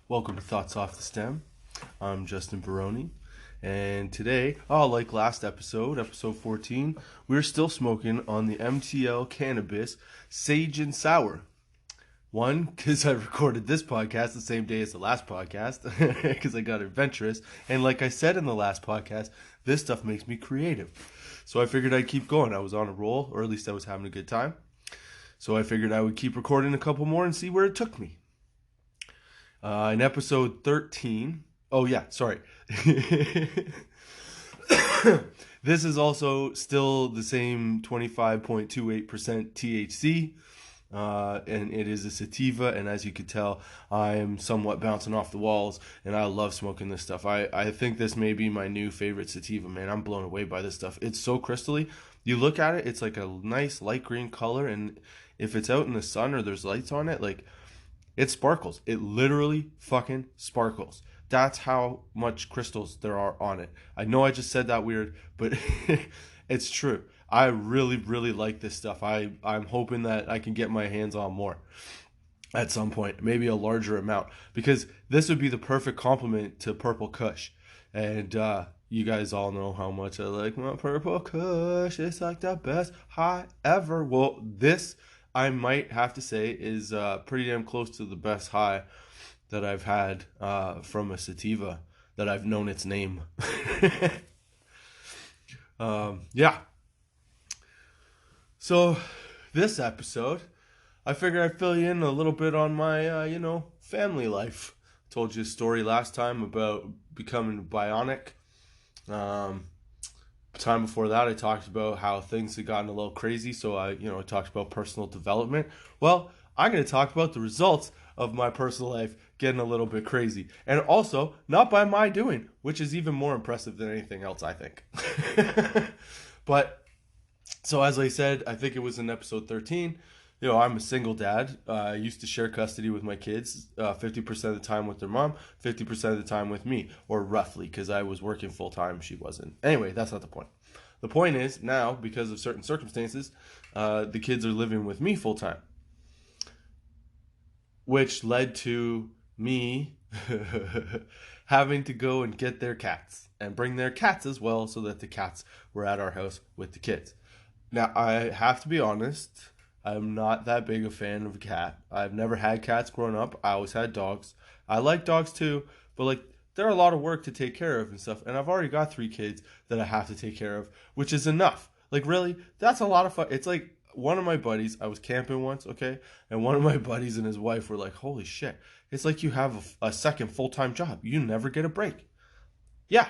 Welcome to Thoughts Off the Stem. I'm Justin Barone, and today, like last episode 14, we're still smoking on the MTL Cannabis Sage and Sour. One, because I recorded this podcast the same day as the last podcast, because I got adventurous, and like I said in the last podcast, this stuff makes me creative. So I figured I'd keep going. I was on a roll, or at least I was having a good time. So I figured I would keep recording a couple more and see where it took me. In episode 13, this is also still the same 25.28% THC, and it is a sativa, and as you can tell, I am somewhat bouncing off the walls, and I love smoking this stuff. I think this may be my new favorite sativa, man. I'm blown away by this stuff. It's so crystally. You look at it, it's like a nice light green color, and if it's out in the sun or there's lights on it, like, it sparkles. It literally fucking sparkles. That's how much crystals there are on it. I know I just said that weird, but it's true. I really, really like this stuff. I'm hoping that I can get my hands on more at some point, maybe a larger amount, because this would be the perfect complement to Purple Kush. And you guys all know how much I like my Purple Kush. It's like the best high ever. Well, this, I might have to say, is pretty damn close to the best high that I've had from a sativa that I've known its name. Yeah. So this episode, I figured I'd fill you in a little bit on my, family life. Told you a story last time about becoming bionic. Time before that, I talked about how things had gotten a little crazy, so I talked about personal development. Well, I'm going to talk about the results of my personal life getting a little bit crazy, and also not by my doing, which is even more impressive than anything else, I think. But so as I said, I think it was in episode 13. I'm a single dad. I used to share custody with my kids, 50% of the time with their mom, 50% of the time with me, or roughly, because I was working full time, she wasn't. Anyway, that's not the point. The point is, now, because of certain circumstances, the kids are living with me full time, which led to me having to go and get their cats and bring their cats as well, so that the cats were at our house with the kids. Now, I have to be honest, I'm not that big a fan of a cat. I've never had cats growing up. I always had dogs. I like dogs too, but they're a lot of work to take care of and stuff. And I've already got 3 kids that I have to take care of, which is enough. Really, that's a lot of fun. It's like one of my buddies, I was camping once, okay? And one of my buddies and his wife were like, holy shit, it's like you have a second full-time job. You never get a break. Yeah,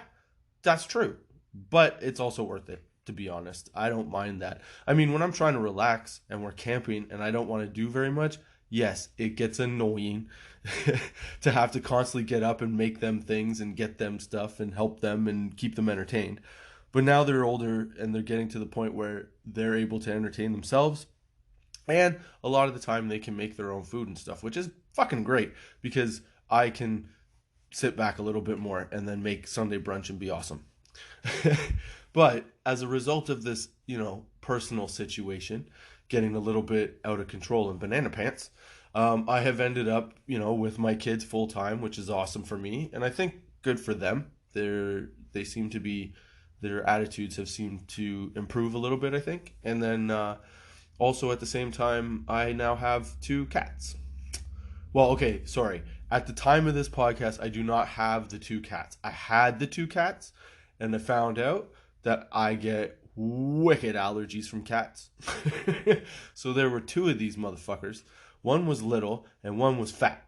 that's true. But it's also worth it. To be honest, I don't mind that. I mean, when I'm trying to relax and we're camping and I don't want to do very much, yes, it gets annoying to have to constantly get up and make them things and get them stuff and help them and keep them entertained. But now they're older and they're getting to the point where they're able to entertain themselves. And a lot of the time they can make their own food and stuff, which is fucking great because I can sit back a little bit more and then make Sunday brunch and be awesome. But as a result of this, personal situation getting a little bit out of control in banana pants, I have ended up, with my kids full time, which is awesome for me, and I think good for them. They seem to be, their attitudes have seemed to improve a little bit, I think. And then also at the same time, I now have 2 cats. Well, okay, sorry. At the time of this podcast, I do not have the 2 cats. I had the 2 cats, and I found out that I get wicked allergies from cats. So there were 2 of these motherfuckers. One was little and one was fat.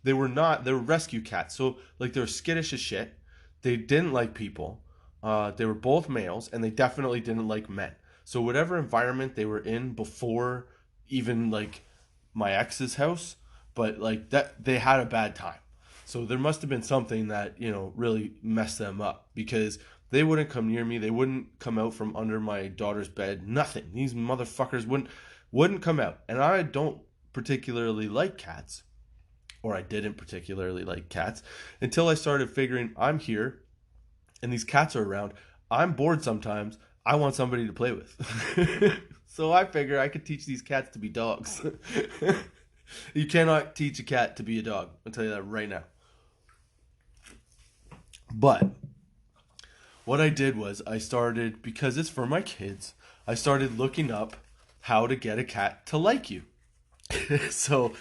They were rescue cats. So they were skittish as shit. They didn't like people. They were both males and they definitely didn't like men. So whatever environment they were in before even my ex's house, but that, they had a bad time. So there must have been something that, really messed them up, because they wouldn't come near me. They wouldn't come out from under my daughter's bed. Nothing. These motherfuckers wouldn't come out. And I don't particularly like cats, or I didn't particularly like cats, until I started figuring I'm here and these cats are around. I'm bored sometimes. I want somebody to play with. So I figure I could teach these cats to be dogs. You cannot teach a cat to be a dog. I'll tell you that right now. But what I did was I started, because it's for my kids, I started looking up how to get a cat to like you. So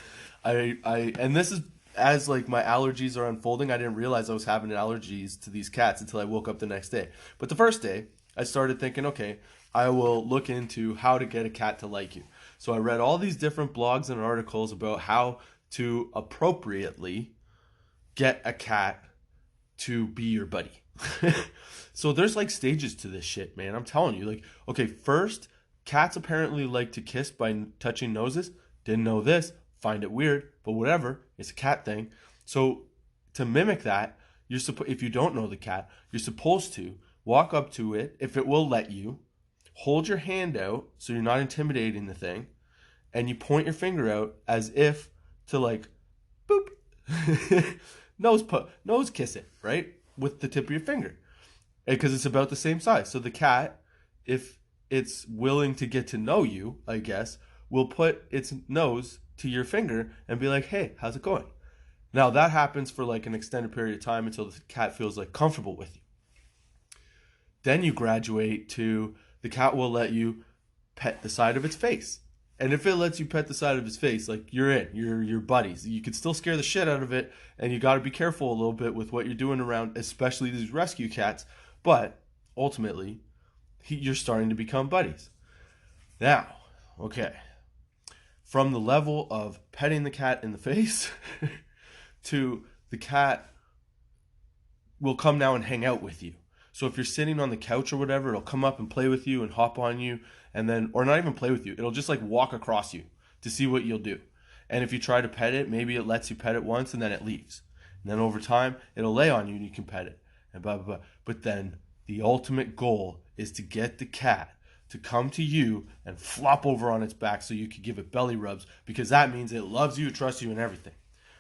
and this is as like my allergies are unfolding. I didn't realize I was having allergies to these cats until I woke up the next day. But the first day, I started thinking, okay, I will look into how to get a cat to like you. So I read all these different blogs and articles about how to appropriately get a cat to be your buddy. So there's like stages to this shit, man. I'm telling you. Like, okay, first, cats apparently like to kiss by touching noses. Didn't know this. Find it weird, but whatever. It's a cat thing. So to mimic that, if you don't know the cat, you're supposed to walk up to it if it will let you, hold your hand out so you're not intimidating the thing, and you point your finger out as if to like boop nose kiss it, right? With the tip of your finger. Because it's about the same size. So the cat, if it's willing to get to know you, I guess, will put its nose to your finger and be like, hey, how's it going? Now that happens for like an extended period of time until the cat feels like comfortable with you. Then you graduate to the cat will let you pet the side of its face. And if it lets you pet the side of its face, like you're in, you're buddies. You can still scare the shit out of it, and you got to be careful a little bit with what you're doing around, especially these rescue cats. But ultimately, you're starting to become buddies. Now, okay, from the level of petting the cat in the face to the cat will come now and hang out with you. So if you're sitting on the couch or whatever, it'll come up and play with you and hop on you, and then, or not even play with you, it'll just like walk across you to see what you'll do. And if you try to pet it, maybe it lets you pet it once and then it leaves. And then over time, it'll lay on you and you can pet it. And blah, blah, blah. But then the ultimate goal is to get the cat to come to you and flop over on its back so you can give it belly rubs, because that means it loves you, trusts you, and everything.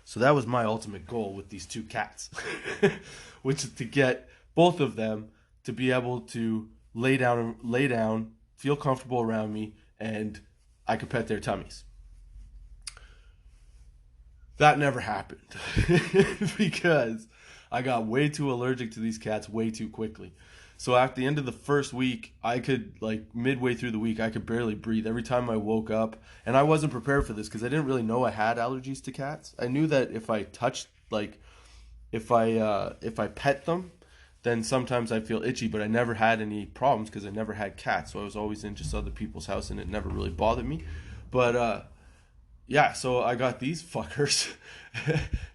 So that was my ultimate goal with these two cats, which is to get both of them to be able to lay down, feel comfortable around me, and I could pet their tummies. That never happened because I got way too allergic to these cats way too quickly. So at the end of the first week, I could, like midway through the week, I could barely breathe every time I woke up. And I wasn't prepared for this because I didn't really know I had allergies to cats. I knew that if I touched, like, if I pet them, then sometimes I feel itchy, but I never had any problems because I never had cats. So I was always in just other people's house and it never really bothered me. But yeah, so I got these fuckers.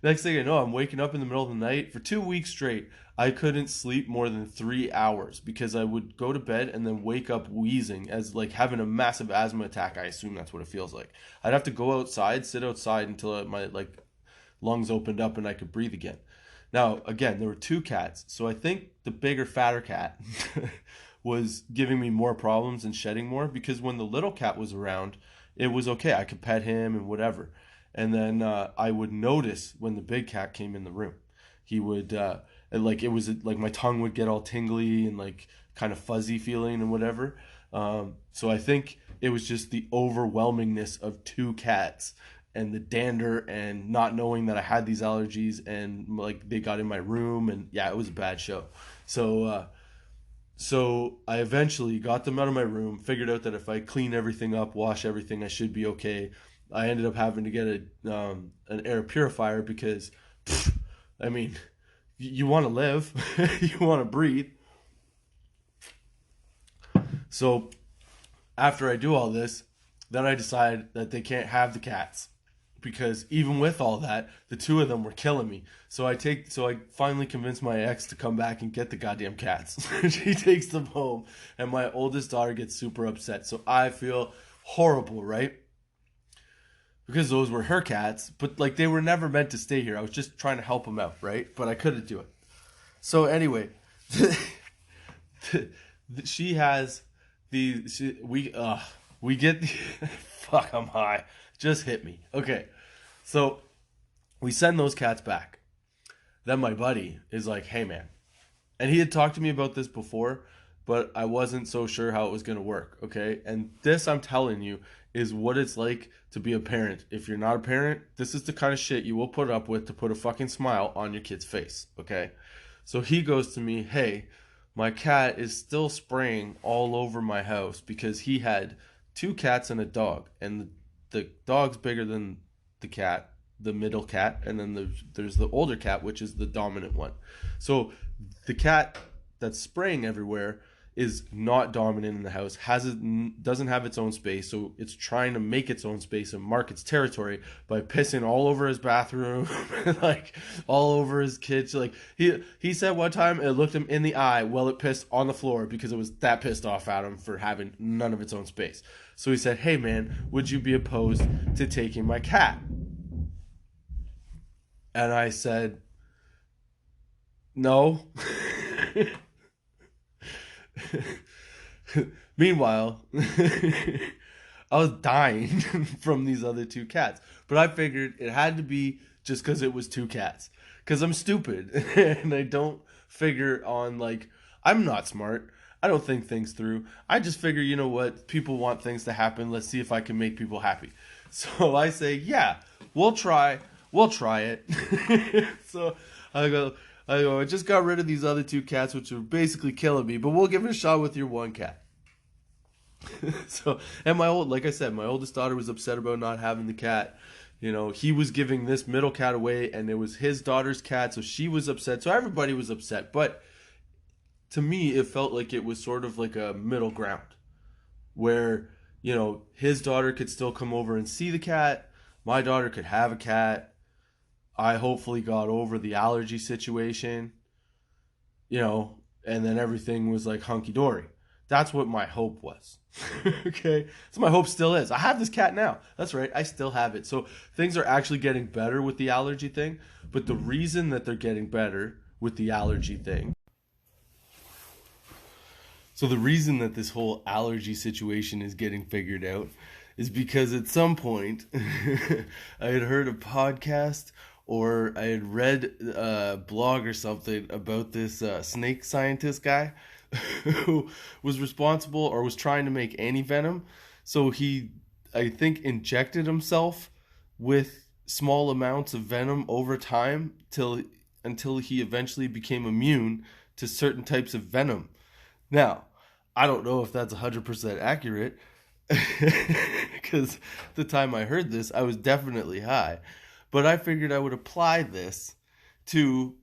Next thing I know, I'm waking up in the middle of the night. For 2 weeks straight, I couldn't sleep more than 3 hours because I would go to bed and then wake up wheezing as like having a massive asthma attack. I assume that's what it feels like. I'd have to go outside, sit outside until my like lungs opened up and I could breathe again. Now, again, there were two cats, so I think the bigger, fatter cat was giving me more problems and shedding more, because when the little cat was around, it was okay. I could pet him and whatever. And then I would notice when the big cat came in the room. He would, like, it was like my tongue would get all tingly and like kind of fuzzy feeling and whatever. So I think it was just the overwhelmingness of two cats and the dander and not knowing that I had these allergies, and like they got in my room, and yeah, it was a bad show. So I eventually got them out of my room, figured out that if I clean everything up, wash everything, I should be okay. I ended up having to get an air purifier because, I mean, you want to live, you want to breathe. So after I do all this, then I decide that they can't have the cats, because even with all that, the two of them were killing me. So I finally convinced my ex to come back and get the goddamn cats. She takes them home, and my oldest daughter gets super upset. So I feel horrible, right? Because those were her cats, but like they were never meant to stay here. I was just trying to help them out, right? But I couldn't do it. So anyway, she has we get fuck, I'm high. Just hit me. Okay. So we send those cats back. Then my buddy is like, hey man. And he had talked to me about this before, but I wasn't so sure how it was going to work, okay? And this, I'm telling you, is what it's like to be a parent. If you're not a parent, this is the kind of shit you will put up with to put a fucking smile on your kid's face, okay? So he goes to me, hey, my cat is still spraying all over my house because he had two cats and a dog. And the dog's bigger than the cat, the middle cat, and then there's the older cat, which is the dominant one. So the cat that's spraying everywhere is not dominant in the house, doesn't have its own space, so it's trying to make its own space and mark its territory by pissing all over his bathroom, like all over his kitchen. Like he said one time it looked him in the eye while it pissed on the floor because it was that pissed off at him for having none of its own space. So he said, hey man, would you be opposed to taking my cat? And I said, no. Meanwhile, I was dying from these other two cats. But I figured it had to be just because it was two cats. Because I'm stupid and I don't figure on, like, I'm not smart. I don't think things through. I just figure, you know what? People want things to happen. Let's see if I can make people happy. So I say, yeah, we'll try. We'll try it. So I just got rid of these other two cats, which are basically killing me, but we'll give it a shot with your one cat. So, and like I said, my oldest daughter was upset about not having the cat. You know, he was giving this middle cat away, and it was his daughter's cat, so she was upset. So everybody was upset. But to me, it felt like it was sort of like a middle ground where, you know, his daughter could still come over and see the cat. My daughter could have a cat. I hopefully got over the allergy situation, you know, and then everything was like hunky-dory. That's what my hope was. Okay? So my hope still is. I have this cat now. That's right. I still have it. So things are actually getting better with the allergy thing. But the reason that they're getting better with the allergy thing. So the reason that this whole allergy situation is getting figured out is because at some point I had heard a podcast or I had read a blog or something about this snake scientist guy who was responsible or was trying to make anti-venom. So he, I think, injected himself with small amounts of venom over time until he eventually became immune to certain types of venom. Now, I don't know if that's 100% accurate because the time I heard this, I was definitely high. But I figured I would apply this to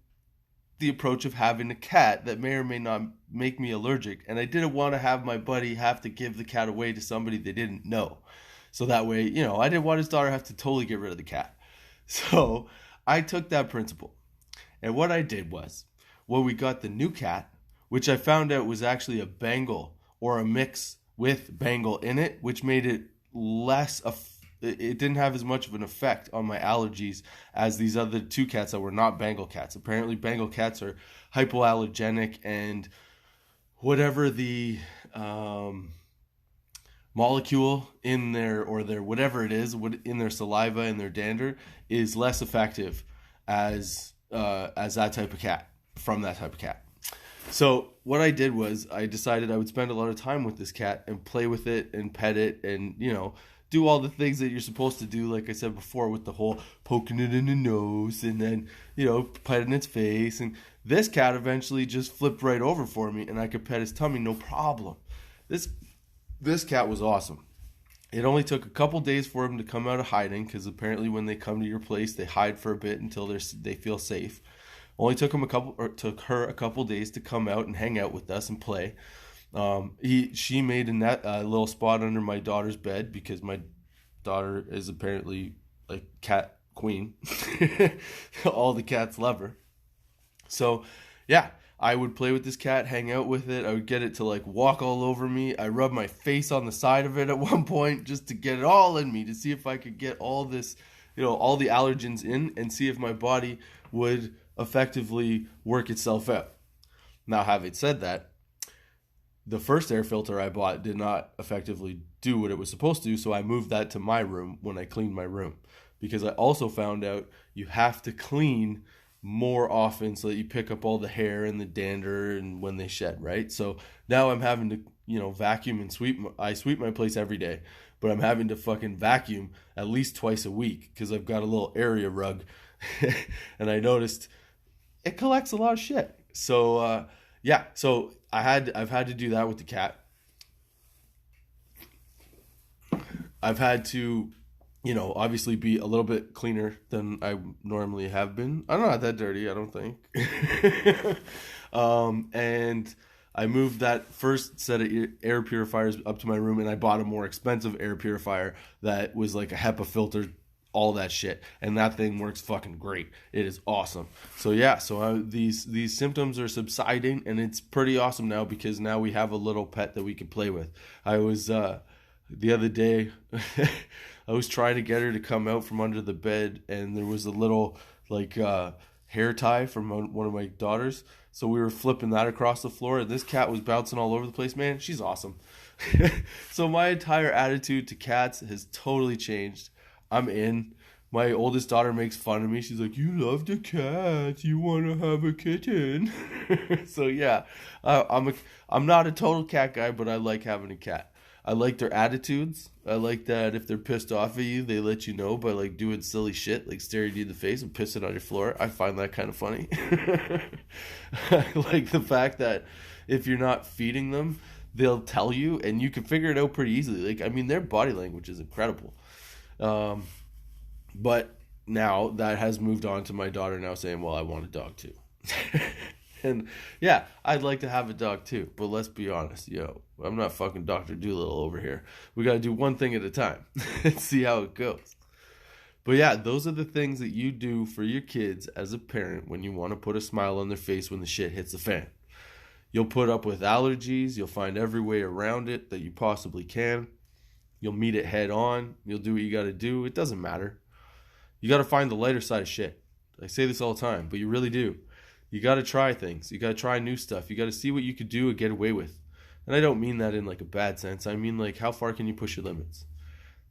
the approach of having a cat that may or may not make me allergic. And I didn't want to have my buddy have to give the cat away to somebody they didn't know. So that way, you know, I didn't want his daughter to have to totally get rid of the cat. So I took that principle. And what I did was, when we got the new cat, which I found out was actually a Bengal or a mix with Bengal in it, which made it it didn't have as much of an effect on my allergies as these other two cats that were not Bengal cats. Apparently Bengal cats are hypoallergenic, and whatever the molecule in their whatever it is in their saliva and their dander is less effective as that type of cat, from that type of cat. So what I did was I decided I would spend a lot of time with this cat and play with it and pet it and, you know, do all the things that you're supposed to do, like I said before, with the whole poking it in the nose and then, you know, petting its face. And this cat eventually just flipped right over for me and I could pet his tummy, no problem. This cat was awesome. It only took a couple days for him to come out of hiding, because apparently when they come to your place, they hide for a bit until they feel safe. Only took her a couple days to come out and hang out with us and play. She made a little spot under my daughter's bed because my daughter is apparently like cat queen. All the cats love her. So yeah, I would play with this cat, hang out with it. I would get it to like walk all over me. I rubbed my face on the side of it at one point just to get it all in me, to see if I could get all this, you know, all the allergens in and see if my body would effectively work itself out. Now, having said that, the first air filter I bought did not effectively do what it was supposed to, so I moved that to my room when I cleaned my room. Because I also found out you have to clean more often so that you pick up all the hair and the dander and when they shed, right? So now I'm having to, vacuum and sweep. I sweep my place every day, but I'm having to fucking vacuum at least twice a week because I've got a little area rug, and I noticed it collects a lot of shit. So yeah, so I've had to do that with the cat. I've had to, obviously be a little bit cleaner than I normally have been. I'm not that dirty, I don't think. And I moved that first set of air purifiers up to my room, and I bought a more expensive air purifier that was like a HEPA filter, all that shit, and that thing works fucking great. It is awesome. So yeah, these symptoms are subsiding, and it's pretty awesome now because now we have a little pet that we can play with. I was the other day, I was trying to get her to come out from under the bed, and there was a little hair tie from one of my daughters. So we were flipping that across the floor, and this cat was bouncing all over the place. Man, she's awesome. So my entire attitude to cats has totally changed. I'm in. My oldest daughter makes fun of me. She's like, "You love the cat. You want to have a kitten." So yeah, I'm not a total cat guy, but I like having a cat. I like their attitudes. I like that if they're pissed off at you, they let you know by doing silly shit, like staring you in the face and pissing on your floor. I find that kind of funny. I like the fact that if you're not feeding them, they'll tell you, and you can figure it out pretty easily. Their body language is incredible. But now that has moved on to my daughter now saying, well, I want a dog too. And yeah, I'd like to have a dog too, but let's be honest, I'm not fucking Dr. Doolittle over here. We got to do one thing at a time and see how it goes. But yeah, those are the things that you do for your kids as a parent when you want to put a smile on their face when the shit hits the fan. You'll put up with allergies. You'll find every way around it that you possibly can. You'll meet it head on. You'll do what you got to do. It doesn't matter. You got to find the lighter side of shit. I say this all the time, but you really do. You got to try things. You got to try new stuff. You got to see what you could do and get away with. And I don't mean that in a bad sense. I mean how far can you push your limits?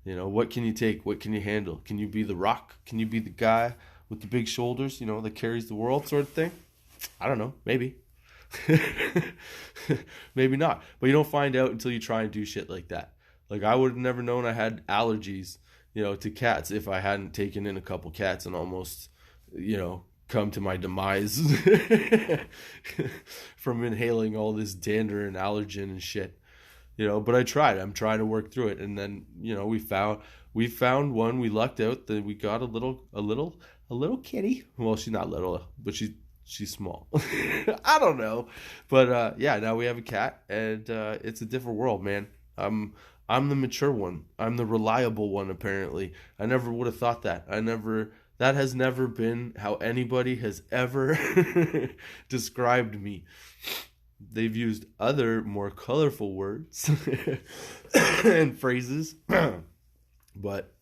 What can you take? What can you handle? Can you be the rock? Can you be the guy with the big shoulders, that carries the world sort of thing? I don't know. Maybe. Maybe not. But you don't find out until you try and do shit like that. I would have never known I had allergies, to cats if I hadn't taken in a couple cats and almost, come to my demise from inhaling all this dander and allergen and shit. But I tried. I'm trying to work through it. And then, we found one. We lucked out that we got a little kitty. Well, she's not little, but she's small. I don't know. But yeah, now we have a cat, and it's a different world, man. I'm the mature one. I'm the reliable one, apparently. I never would have thought that. That has never been how anybody has ever described me. They've used other more colorful words and phrases. But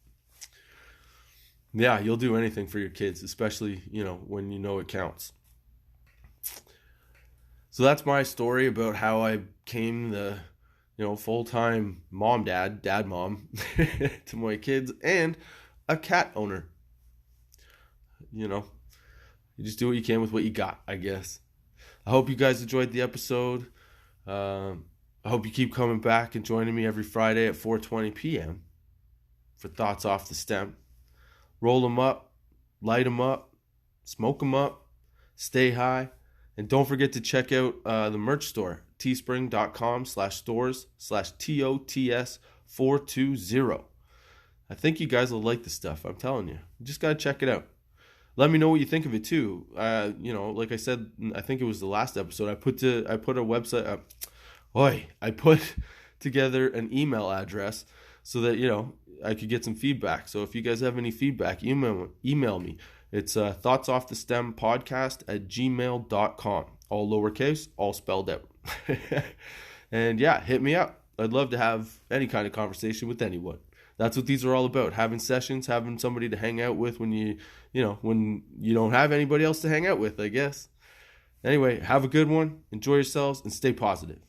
yeah, you'll do anything for your kids, especially, when it counts. So that's my story about how I became the, full-time dad, mom to my kids and a cat owner. You just do what you can with what you got, I guess. I hope you guys enjoyed the episode. I hope you keep coming back and joining me every Friday at 4:20 p.m. for Thoughts Off the Stem. Roll them up, light them up, smoke them up, stay high, and don't forget to check out the merch store, teespring.com/stores/TOTS420. I think you guys will like the stuff. I'm telling you. You just got to check it out. Let me know what you think of it too. Like I said, I think it was the last episode. I put a website. I put together an email address so that I could get some feedback. So if you guys have any feedback, email me. It's thoughtsoffthestempodcast@gmail.com. All lowercase, all spelled out. And yeah, hit me up. I'd love to have any kind of conversation with anyone. That's what these are all about. Having sessions, having somebody to hang out with when you don't have anybody else to hang out with, I guess. Anyway, have a good one. Enjoy yourselves and stay positive.